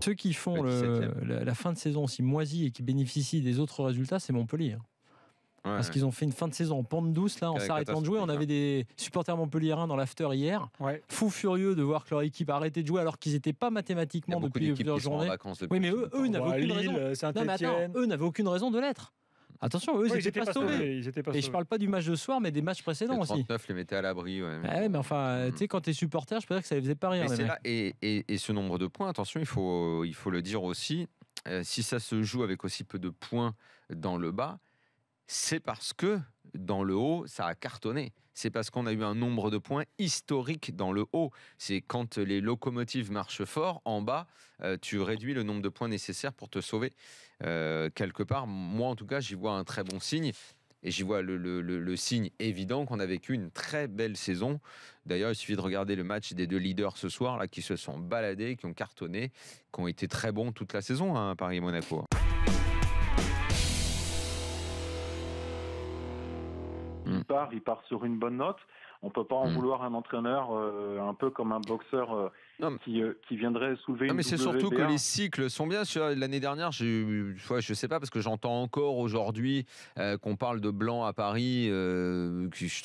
Ceux qui font la fin de saison aussi moisie et qui bénéficient des autres résultats, c'est Montpellier. Parce qu'ils ont fait une fin de saison en pente douce, là, en s'arrêtant de jouer. On avait des supporters montpelliérains dans l'after hier, fous furieux de voir que leur équipe a arrêté de jouer alors qu'ils n'étaient pas mathématiquement depuis plusieurs journées. Oui, mais eux n'avaient aucune raison. Non, mais attends, eux n'avaient aucune raison de l'être. Attention, eux, ils n'étaient pas sauvés. Et je ne parle pas du match de ce soir, mais des matchs précédents aussi. 39 les mettait à l'abri. Mais enfin, tu sais, quand tu es supporter, je peux dire que ça ne les faisait pas rire. Mais c'est là, et ce nombre de points, attention, il faut le dire aussi, si ça se joue avec aussi peu de points dans le bas, c'est parce que dans le haut, ça a cartonné. C'est parce qu'on a eu un nombre de points historique dans le haut. C'est quand les locomotives marchent fort, en bas, tu réduis le nombre de points nécessaires pour te sauver. Quelque part, moi en tout cas, j'y vois un très bon signe. Et j'y vois le signe évident qu'on a vécu une très belle saison. D'ailleurs, il suffit de regarder le match des deux leaders ce soir, là, qui se sont baladés, qui ont cartonné, qui ont été très bons toute la saison, hein, Paris et Monaco. Il part sur une bonne note. On ne peut pas en vouloir un entraîneur un peu comme un boxeur qui viendrait soulever une mais c'est WBA. surtout que les cycles sont bien. L'année dernière, je sais pas, parce que j'entends encore aujourd'hui qu'on parle de blanc à Paris, je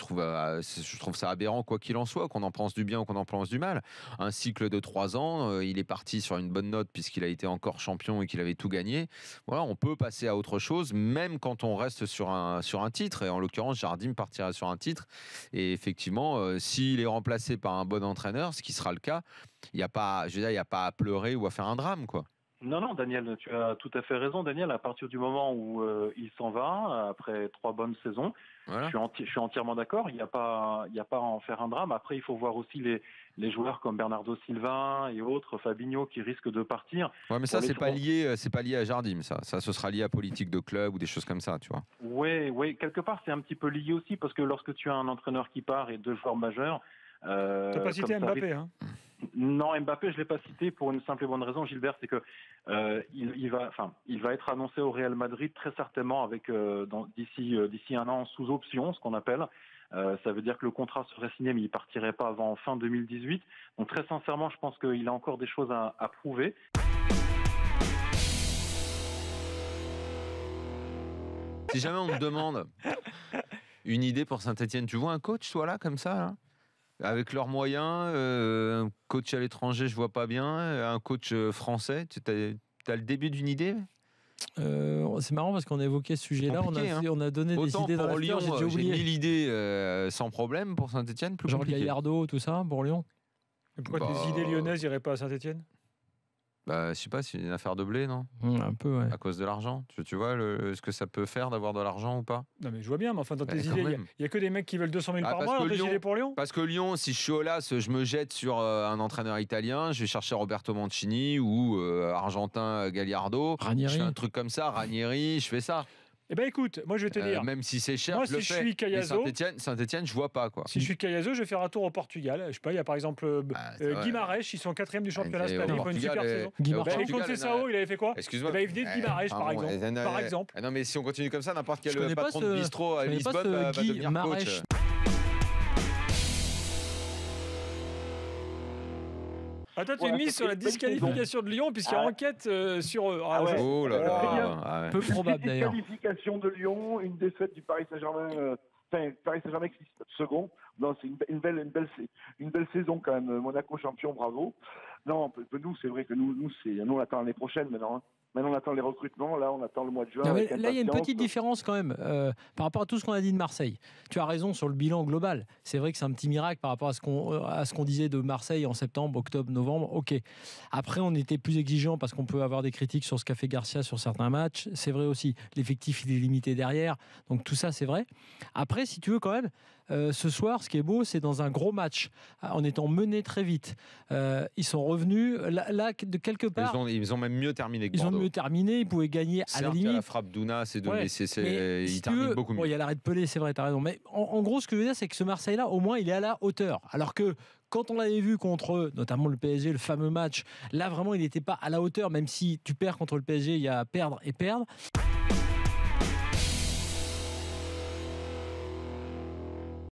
trouve ça aberrant, quoi qu'il en soit, qu'on en pense du bien ou qu'on en pense du mal. Un cycle de 3 ans, il est parti sur une bonne note puisqu'il a été encore champion et qu'il avait tout gagné. Voilà, on peut passer à autre chose, même quand on reste sur un titre. Et en l'occurrence, Jardim partirait sur un titre. Et effectivement, s'il est remplacé par un bon entraîneur, ce qui sera le cas, il n'y a pas à pleurer ou à faire un drame, quoi. Non, Daniel, tu as tout à fait raison, Daniel. À partir du moment où il s'en va, après 3 bonnes saisons, voilà. Je suis entièrement d'accord. Il n'y a pas à en faire un drame. Après, il faut voir aussi les joueurs comme Bernardo Silva et autres, Fabinho, qui risquent de partir. Ouais, mais ça, c'est pas lié à Jardim, ça. Ça, ce sera lié à politique de club ou des choses comme ça, tu vois. Oui, quelque part, c'est un petit peu lié aussi, parce que lorsque tu as un entraîneur qui part et 2 joueurs majeurs... tu n'as pas cité Mbappé, hein? Non, Mbappé, je l'ai pas cité pour une simple et bonne raison, Gilbert, c'est que il va être annoncé au Real Madrid très certainement avec d'ici un an sous option, ce qu'on appelle. Ça veut dire que le contrat serait signé, mais il partirait pas avant fin 2018. Donc très sincèrement, je pense qu'il a encore des choses à prouver. Si jamais on me demande une idée pour Saint-Etienne, tu vois un coach, toi là, comme ça, là, avec leurs moyens, un coach à l'étranger, je vois pas bien, un coach français, tu as le début d'une idée? C'est marrant parce qu'on a évoqué ce sujet-là, on a donné des idées dans Lyon, j'ai 1000 idées sans problème pour Saint-Etienne, plus compliqué. Genre Gallardo, tout ça, pour Lyon. Et pourquoi des idées lyonnaises n'iraient pas à Saint-Etienne? Je sais pas, c'est une affaire de blé, non? Un peu, ouais. À cause de l'argent. Tu vois ce que ça peut faire d'avoir de l'argent ou pas? Non, mais je vois bien, mais enfin, dans tes idées, il n'y a que des mecs qui veulent 200 000 par mois dans tes idées pour Lyon. Parce que Lyon, si je suis Aulas, je me jette sur un entraîneur italien, je vais chercher Roberto Mancini ou Argentin Gallardo. Ranieri. Je fais un truc comme ça, Ranieri, je fais ça. Eh ben écoute, moi je vais te dire. Même si c'est cher, moi, je le si fais. Je suis Cayazo, Saint-Etienne, je vois pas, quoi. Si je suis Cayazo, je vais faire un tour au Portugal. Je sais pas, il y a par exemple Guimarães, ils sont 4e du championnat espagnol pour une super saison. Et Conceição, il avait fait quoi? Excuse-moi. Il venait de Guimarães, par exemple. Non, mais si on continue comme ça, n'importe quel patron de bistrot à Lisbonne va devenir coach. Toi, tu es mis sur la disqualification de Lyon, puisqu'il y a enquête sur eux. Oh là là. Peu probable d'ailleurs. Disqualification de Lyon, une défaite du Paris Saint-Germain. Paris Saint-Germain qui est second. Non, c'est une belle saison quand même. Monaco champion, bravo. Non, nous, c'est vrai que nous on attend l'année prochaine maintenant. Hein. Maintenant, on attend les recrutements. Là, on attend le mois de juin. Là, il y a une petite différence quand même par rapport à tout ce qu'on a dit de Marseille. Tu as raison sur le bilan global. C'est vrai que c'est un petit miracle par rapport à ce qu'on disait de Marseille en septembre, octobre, novembre. Ok. Après, on était plus exigeant parce qu'on peut avoir des critiques sur ce qu'a fait Garcia sur certains matchs. C'est vrai aussi. L'effectif, il est limité derrière. Donc, tout ça, c'est vrai. Après, si tu veux quand même, ce soir, ce qui est beau, c'est dans un gros match, en étant menés très vite. Ils sont revenus là de quelque part. Ils ont même mieux terminé que Bordeaux. Terminé, il pouvait gagner à la limite. La frappe d'Ouna, c'est donné, il termine beaucoup mieux. Il y a l'arrêt de Pelé, c'est vrai, t'as raison. Mais en gros, ce que je veux dire, c'est que ce Marseille-là, au moins, il est à la hauteur. Alors que quand on l'avait vu contre, notamment le PSG, le fameux match, là vraiment, il n'était pas à la hauteur, même si tu perds contre le PSG, il y a perdre et perdre.